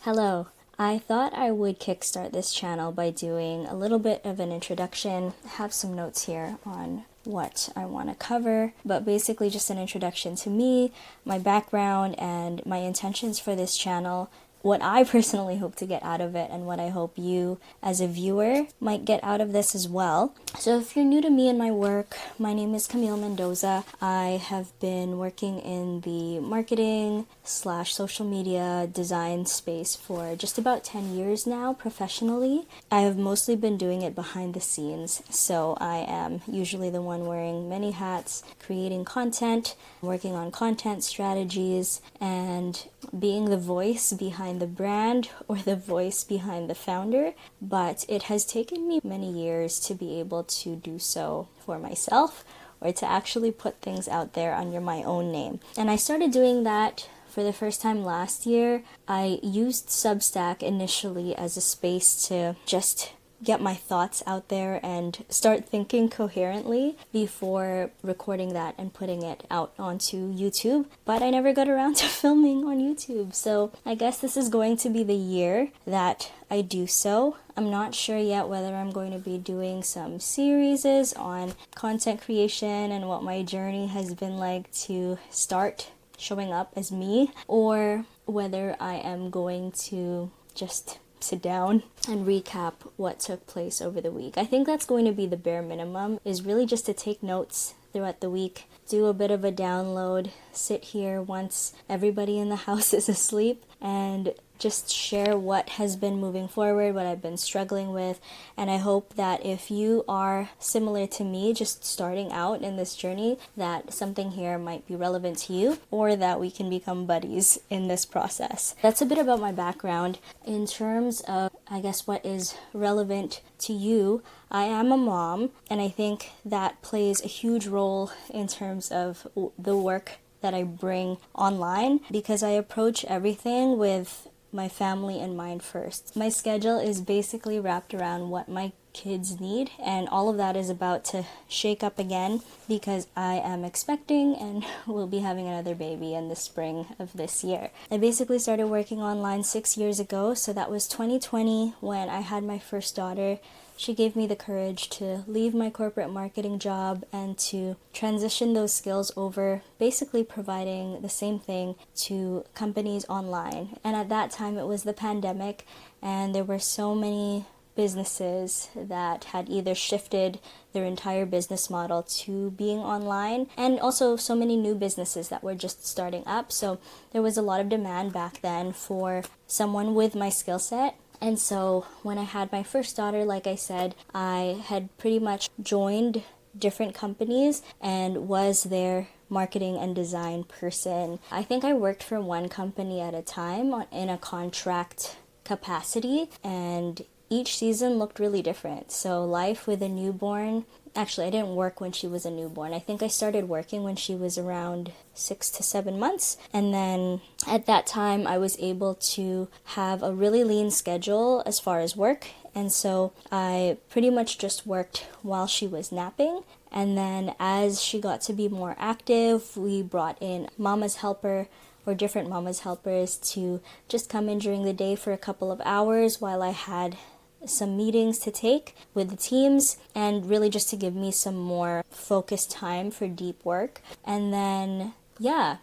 Hello. I thought I would kickstart this channel by doing a little bit of an introduction. I have some notes here on what I want to cover, but basically just an introduction to me, my background, and my intentions for this channel, what I personally hope to get out of it, and what I hope you as a viewer might get out of this as well. So if you're new to me and my work, my name is Camille Mendoza. I have been working in the marketing / social media design space for just about 10 years now professionally. I have mostly been doing it behind the scenes, so I am usually the one wearing many hats, creating content, working on content strategies, and being the voice behind the brand or the voice behind the founder. But it has taken me many years to be able to do so for myself, or to actually put things out there under my own name. And I started doing that for the first time last year. I used Substack initially as a space to just get my thoughts out there and start thinking coherently before recording that and putting it out onto YouTube. But I never got around to filming on YouTube, so I guess this is going to be the year that I do so. I'm not sure yet whether I'm going to be doing some series on content creation and what my journey has been like to start showing up as me, or whether I am going to just sit down and recap what took place over the week. I think that's going to be the bare minimum, is really just to take notes throughout the week, do a bit of a download, sit here once everybody in the house is asleep, and just share what has been moving forward, what I've been struggling with. And I hope that if you are similar to me, just starting out in this journey, that something here might be relevant to you, or that we can become buddies in this process. That's a bit about my background. In terms of, I guess, what is relevant to you, I am a mom, and I think that plays a huge role in terms of the work that I bring online, because I approach everything with my family in mind first. My schedule is basically wrapped around what my kids need, and all of that is about to shake up again because I am expecting and will be having another baby in the spring of this year. I basically started working online 6 years ago, so that was 2020 when I had my first daughter. She gave me the courage to leave my corporate marketing job and to transition those skills over, basically providing the same thing to companies online. And at that time, it was the pandemic, and there were so many businesses that had either shifted their entire business model to being online, and also so many new businesses that were just starting up. So there was a lot of demand back then for someone with my skill set. And so when I had my first daughter, like I said, I had pretty much joined different companies and was their marketing and design person. I think I worked for one company at a time in a contract capacity, and each season looked really different. So life with a newborn, actually I didn't work when she was a newborn. I think I started working when she was around 6 to 7 months. And then at that time I was able to have a really lean schedule as far as work. And so I pretty much just worked while she was napping. And then as she got to be more active, we brought in mama's helper or different mama's helpers to just come in during the day for a couple of hours while I had some meetings to take with the teams, and really just to give me some more focused time for deep work. And then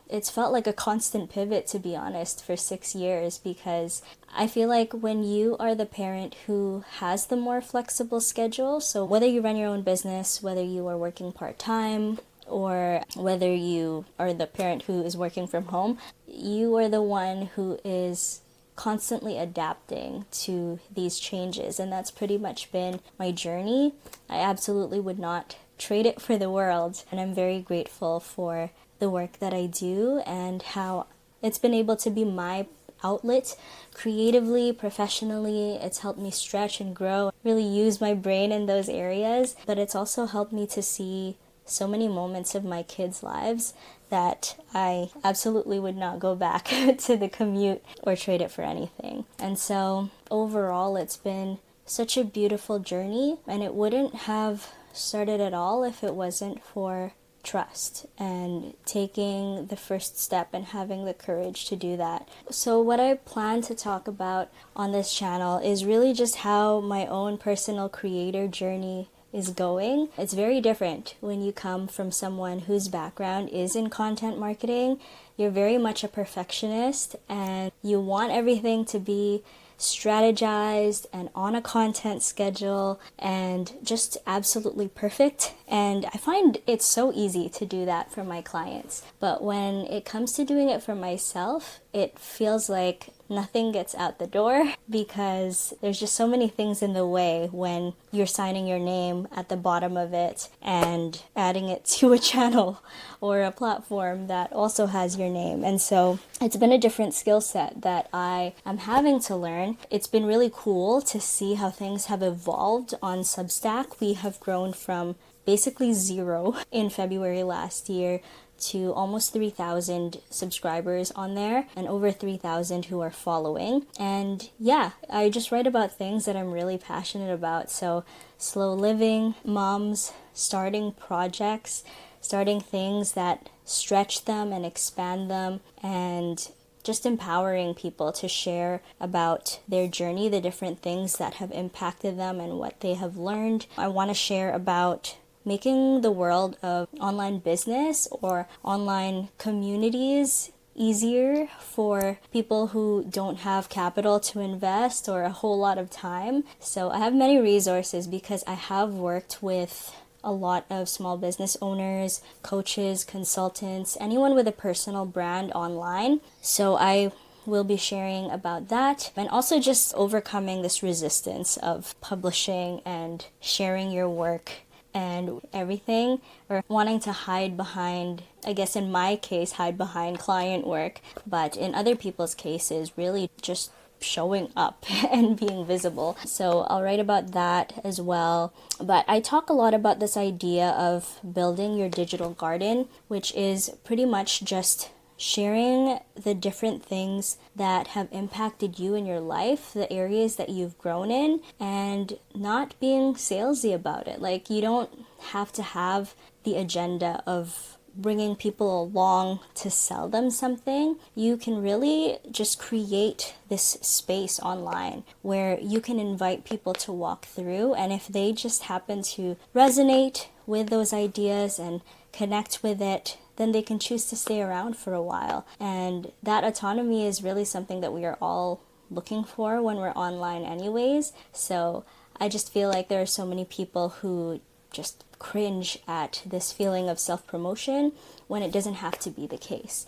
it's felt like a constant pivot, to be honest, for 6 years, because I feel like when you are the parent who has the more flexible schedule, so whether you run your own business, whether you are working part-time, or whether you are the parent who is working from home, you are the one who is constantly adapting to these changes, and that's pretty much been my journey. I absolutely would not trade it for the world, and I'm very grateful for the work that I do and how it's been able to be my outlet creatively, professionally. It's helped me stretch and grow, really use my brain in those areas, but it's also helped me to see so many moments of my kids' lives that I absolutely would not go back to the commute or trade it for anything. And so overall, it's been such a beautiful journey, and it wouldn't have started at all if it wasn't for trust and taking the first step and having the courage to do that. So what I plan to talk about on this channel is really just how my own personal creator journey is going. It's very different when you come from someone whose background is in content marketing. You're very much a perfectionist and you want everything to be strategized and on a content schedule and just absolutely perfect. And I find it's so easy to do that for my clients. But when it comes to doing it for myself, it feels like nothing gets out the door because there's just so many things in the way when you're signing your name at the bottom of it and adding it to a channel or a platform that also has your name. And so it's been a different skill set that I am having to learn. It's been really cool to see how things have evolved on Substack. We have grown from basically 0 in February last year to almost 3,000 subscribers on there and over 3,000 who are following. And yeah, I just write about things that I'm really passionate about. So slow living, moms, starting projects, starting things that stretch them and expand them, and just empowering people to share about their journey, the different things that have impacted them and what they have learned. I want to share about making the world of online business or online communities easier for people who don't have capital to invest or a whole lot of time. So I have many resources because I have worked with a lot of small business owners, coaches, consultants, anyone with a personal brand online. So I will be sharing about that and also just overcoming this resistance of publishing and sharing your work and everything, or wanting to hide behind, I guess in my case, hide behind client work, but in other people's cases, really just showing up and being visible. So I'll write about that as well. But I talk a lot about this idea of building your digital garden, which is pretty much just sharing the different things that have impacted you in your life, the areas that you've grown in, and not being salesy about it. Like, you don't have to have the agenda of bringing people along to sell them something. You can really just create this space online where you can invite people to walk through, and if they just happen to resonate with those ideas and connect with it, then they can choose to stay around for a while. And that autonomy is really something that we are all looking for when we're online anyways. So I just feel like there are so many people who just cringe at this feeling of self-promotion when it doesn't have to be the case.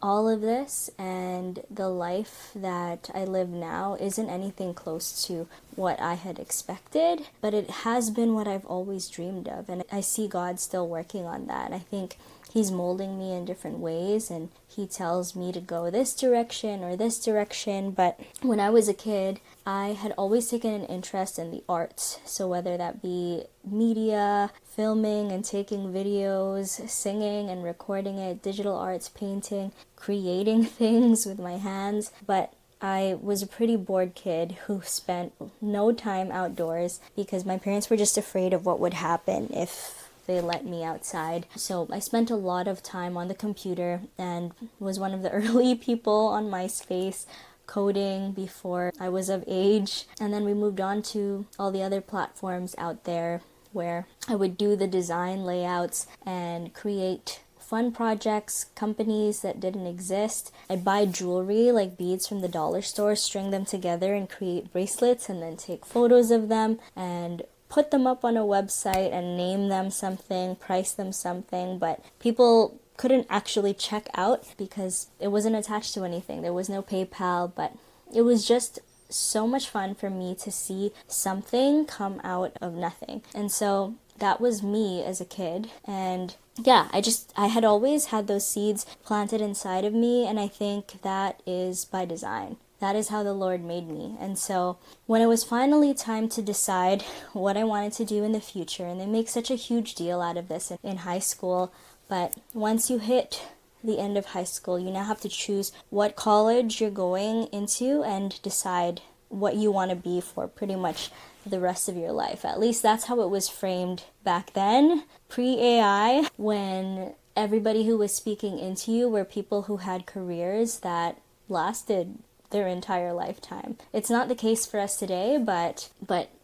All of this and the life that I live now isn't anything close to what I had expected, but it has been what I've always dreamed of, and I see God still working on that. I think He's molding me in different ways, and He tells me to go this direction or this direction. But when I was a kid, I had always taken an interest in the arts. So whether that be media, filming and taking videos, singing and recording it, digital arts, painting, creating things with my hands. But I was a pretty bored kid who spent no time outdoors because my parents were just afraid of what would happen if they let me outside. So I spent a lot of time on the computer and was one of the early people on MySpace coding before I was of age. And then we moved on to all the other platforms out there where I would do the design layouts and create fun projects, companies that didn't exist. I'd buy jewelry like beads from the dollar store, string them together and create bracelets, and then take photos of them and put them up on a website and name them something, price them something, but people couldn't actually check out because it wasn't attached to anything. There was no PayPal, but it was just so much fun for me to see something come out of nothing. And so that was me as a kid. And yeah, I had always had those seeds planted inside of me, and I think that is by design. That is how the Lord made me. And so when it was finally time to decide what I wanted to do in the future, and they make such a huge deal out of this in high school, but once you hit the end of high school, you now have to choose what college you're going into and decide what you want to be for pretty much the rest of your life. At least that's how it was framed back then, pre-AI, when everybody who was speaking into you were people who had careers that lasted their entire lifetime. It's not the case for us today, but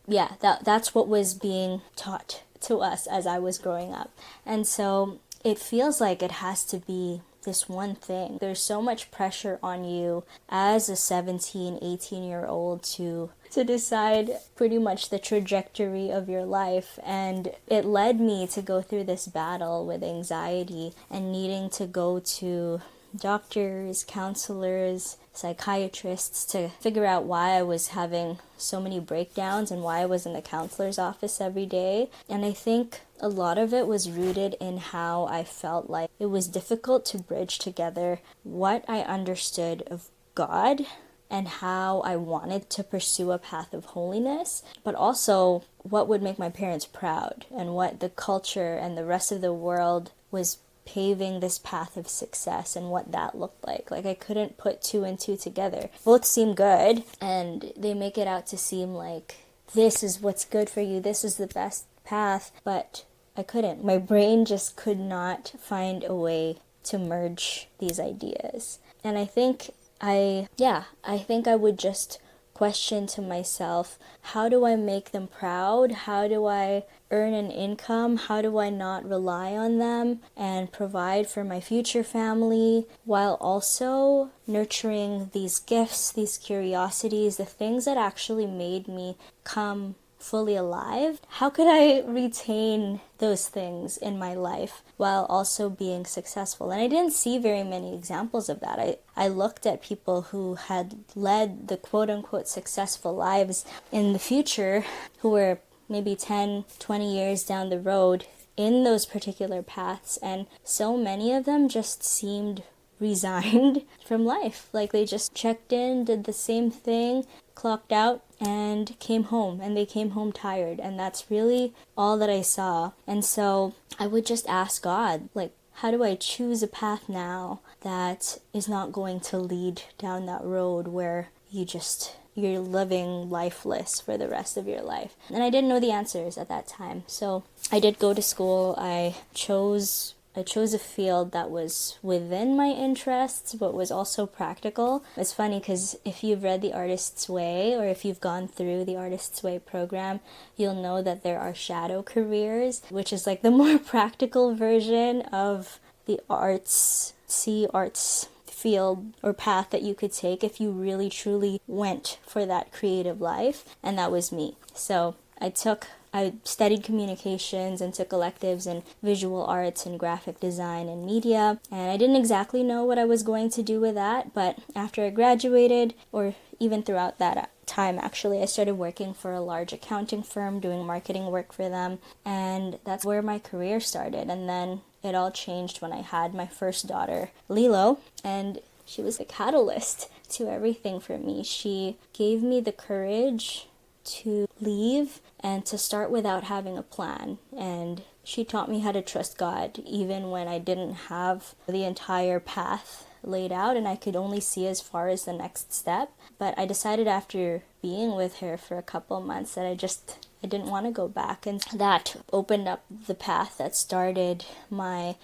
yeah, that's what was being taught to us as I was growing up. And so it feels like it has to be this one thing. There's so much pressure on you as a 17, 18-year-old to decide pretty much the trajectory of your life. And it led me to go through this battle with anxiety and needing to go to doctors, counselors, psychiatrists to figure out why I was having so many breakdowns and why I was in the counselor's office every day. And I think a lot of it was rooted in how I felt like it was difficult to bridge together what I understood of God and how I wanted to pursue a path of holiness, but also what would make my parents proud and what the culture and the rest of the world was paving this path of success and what that looked like. Like, I couldn't put two and two together. Both seem good, and they make it out to seem like this is what's good for you, this is the best path, but I couldn't. My brain just could not find a way to merge these ideas. And I think I would just question to myself, how do I make them proud? How do I earn an income? How do I not rely on them and provide for my future family while also nurturing these gifts, these curiosities, the things that actually made me come fully alive? How could I retain those things in my life while also being successful? And I didn't see very many examples of that. I looked at people who had led the quote-unquote successful lives in the future, who were maybe 10, 20 years down the road in those particular paths, and so many of them just seemed resigned from life. Like, they just checked in, did the same thing, clocked out, and came home, and they came home tired. And that's really all that I saw. And so I would just ask God, like, how do I choose a path now that is not going to lead down that road where you're living lifeless for the rest of your life? And I didn't know the answers at that time. So I did go to school. I chose a field that was within my interests, but was also practical. It's funny because if you've read The Artist's Way, or if you've gone through the Artist's Way program, you'll know that there are shadow careers, which is like the more practical version of the arts field or path that you could take if you really truly went for that creative life. And that was me. So I studied communications and took electives in visual arts and graphic design and media. And I didn't exactly know what I was going to do with that, but after I graduated, or even throughout that time actually, I started working for a large accounting firm, doing marketing work for them. And that's where my career started. And then it all changed when I had my first daughter, Lilo, and she was a catalyst to everything for me. She gave me the courage to leave and to start without having a plan. And she taught me how to trust God even when I didn't have the entire path laid out and I could only see as far as the next step. But I decided after being with her for a couple of months that I didn't want to go back, and that opened up the path that started my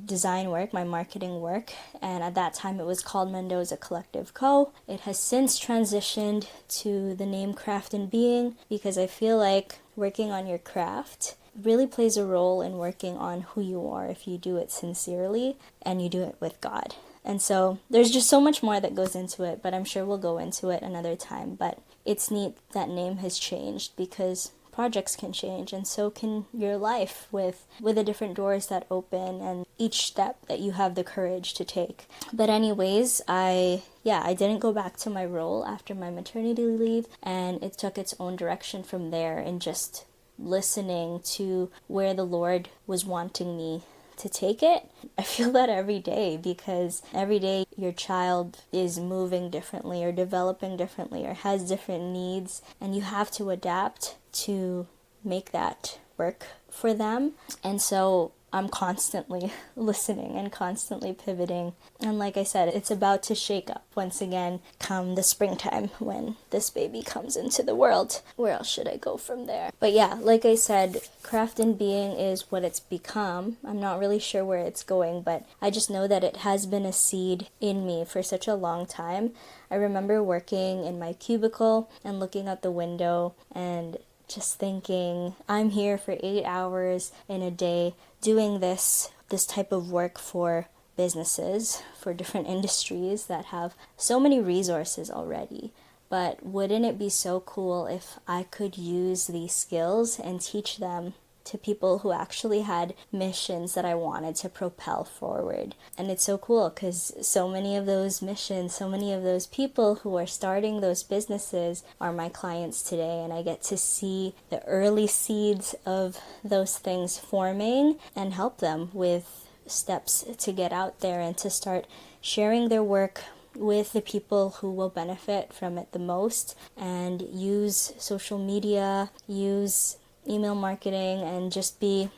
design work, my marketing work. And at that time it was called Mendoza Collective Co. It has since transitioned to the name Craft and Being, because I feel like working on your craft really plays a role in working on who you are if you do it sincerely and you do it with God. And so there's just so much more that goes into it, but I'm sure we'll go into it another time. But it's neat that name has changed, because projects can change, and so can your life with the different doors that open and each step that you have the courage to take. But anyways, I didn't go back to my role after my maternity leave, and it took its own direction from there, and just listening to where the Lord was wanting me to take it. I feel that every day, because every day your child is moving differently or developing differently or has different needs, and you have to adapt to make that work for them. And so I'm constantly listening and constantly pivoting. And like I said, it's about to shake up once again come the springtime when this baby comes into the world. Where else should I go from there? But yeah, like I said, craft and being is what it's become. I'm not really sure where it's going, but I just know that it has been a seed in me for such a long time. I remember working in my cubicle and looking out the window and just thinking, I'm here for 8 hours in a day doing this type of work for businesses, for different industries that have so many resources already. But wouldn't it be so cool if I could use these skills and teach them to people who actually had missions that I wanted to propel forward? And it's so cool because so many of those missions, so many of those people who are starting those businesses are my clients today, and I get to see the early seeds of those things forming and help them with steps to get out there and to start sharing their work with the people who will benefit from it the most, and use social media, use email marketing, and just be,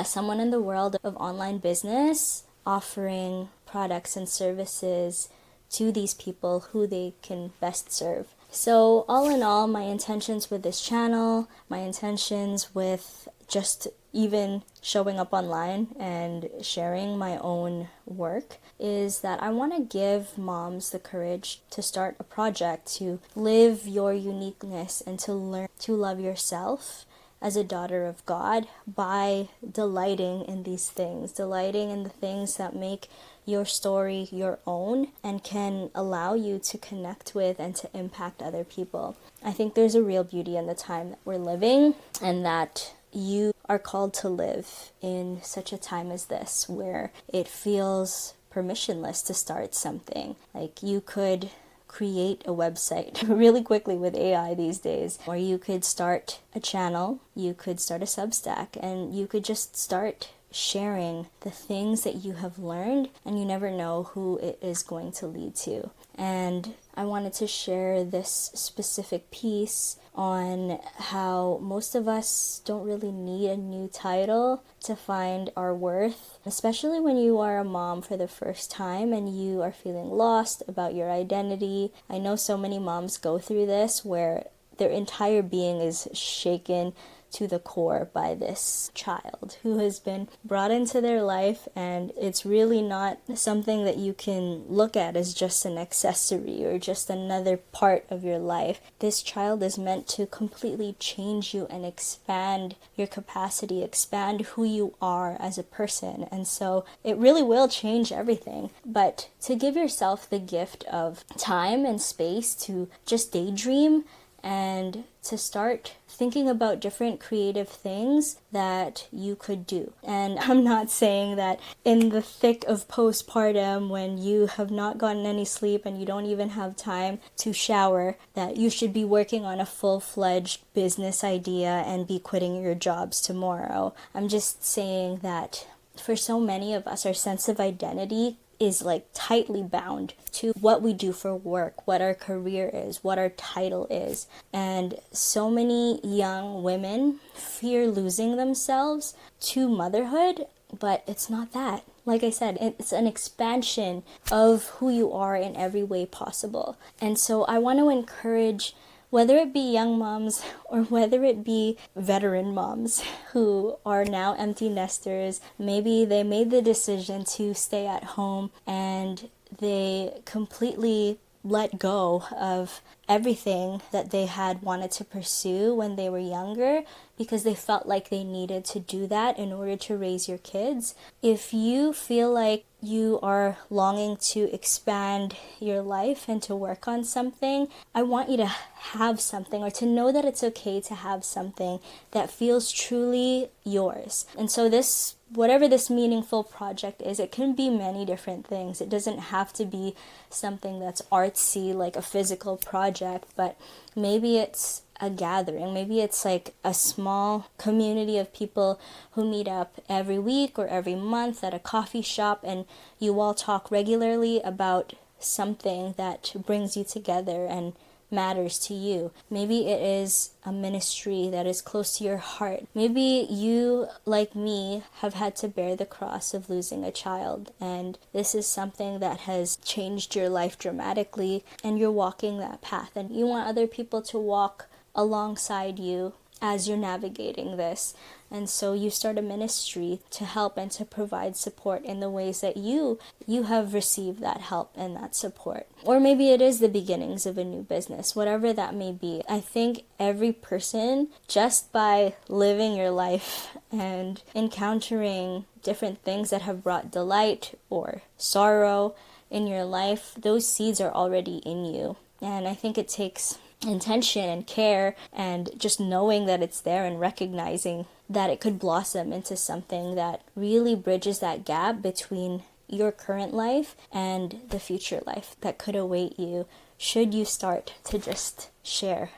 someone in the world of online business offering products and services to these people who they can best serve. So all in all, my intentions with this channel, my intentions with just even showing up online and sharing my own work is that I want to give moms the courage to start a project, to live your uniqueness and to learn to love yourself as a daughter of God by delighting in these things, delighting in the things that make your story your own and can allow you to connect with and to impact other people. I think there's a real beauty in the time that we're living, and that you are called to live in such a time as this where it feels permissionless to start something. Like, you could create a website really quickly with AI these days, or you could start a channel, you could start a Substack, and you could just start sharing the things that you have learned, and you never know who it is going to lead to. And I wanted to share this specific piece on how most of us don't really need a new title to find our worth, especially when you are a mom for the first time and you are feeling lost about your identity. I know so many moms go through this where their entire being is shaken to the core by this child who has been brought into their life, and it's really not something that you can look at as just an accessory or just another part of your life. This child is meant to completely change you and expand your capacity, expand who you are as a person, and so it really will change everything. But to give yourself the gift of time and space to just daydream and to start thinking about different creative things that you could do. And I'm not saying that in the thick of postpartum, when you have not gotten any sleep and you don't even have time to shower, that you should be working on a full-fledged business idea and be quitting your jobs tomorrow. I'm just saying that for so many of us, our sense of identity is like tightly bound to what we do for work, what our career is, what our title is. And so many young women fear losing themselves to motherhood, but it's not that. Like I said, it's an expansion of who you are in every way possible. And so I want to encourage, whether it be young moms or whether it be veteran moms who are now empty nesters, maybe they made the decision to stay at home and they completely let go of everything that they had wanted to pursue when they were younger because they felt like they needed to do that in order to raise your kids. If you feel like you are longing to expand your life and to work on something, I want you to have something, or to know that it's okay to have something that feels truly yours. And so this, whatever this meaningful project is, it can be many different things. It doesn't have to be something that's artsy like a physical project, but maybe it's a gathering. Maybe it's like a small community of people who meet up every week or every month at a coffee shop, and you all talk regularly about something that brings you together and matters to you. Maybe it is a ministry that is close to your heart. Maybe you, like me, have had to bear the cross of losing a child, and this is something that has changed your life dramatically, and you're walking that path, and you want other people to walk alongside you as you're navigating this. And so you start a ministry to help and to provide support in the ways that you have received that help and that support. Or maybe it is the beginnings of a new business, whatever that may be. I think every person, just by living your life and encountering different things that have brought delight or sorrow in your life, those seeds are already in you. And I think it takes intention and care and just knowing that it's there and recognizing that it could blossom into something that really bridges that gap between your current life and the future life that could await you should you start to just share.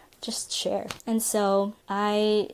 And so I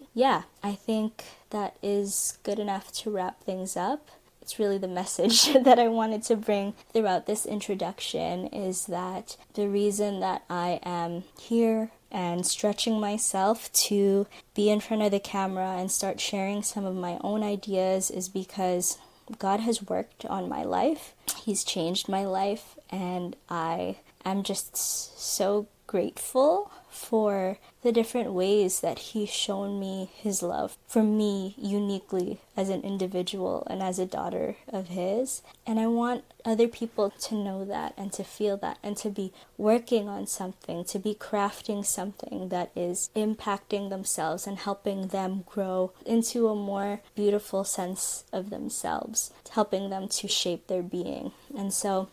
think that is good enough to wrap things up. It's really the message that I wanted to bring throughout this introduction, is that the reason that I am here and stretching myself to be in front of the camera and start sharing some of my own ideas is because God has worked on my life. He's changed my life, and I am just so grateful for the different ways that He's shown me His love for me uniquely as an individual and as a daughter of His. And I want other people to know that and to feel that and to be working on something, to be crafting something that is impacting themselves and helping them grow into a more beautiful sense of themselves, helping them to shape their being. And so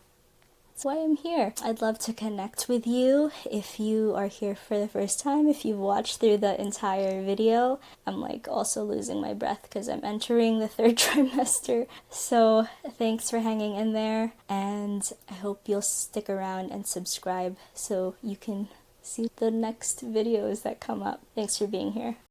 that's why I'm here. I'd love to connect with you if you are here for the first time, if you've watched through the entire video. I'm also losing my breath because I'm entering the 3rd trimester. So thanks for hanging in there, and I hope you'll stick around and subscribe so you can see the next videos that come up. Thanks for being here.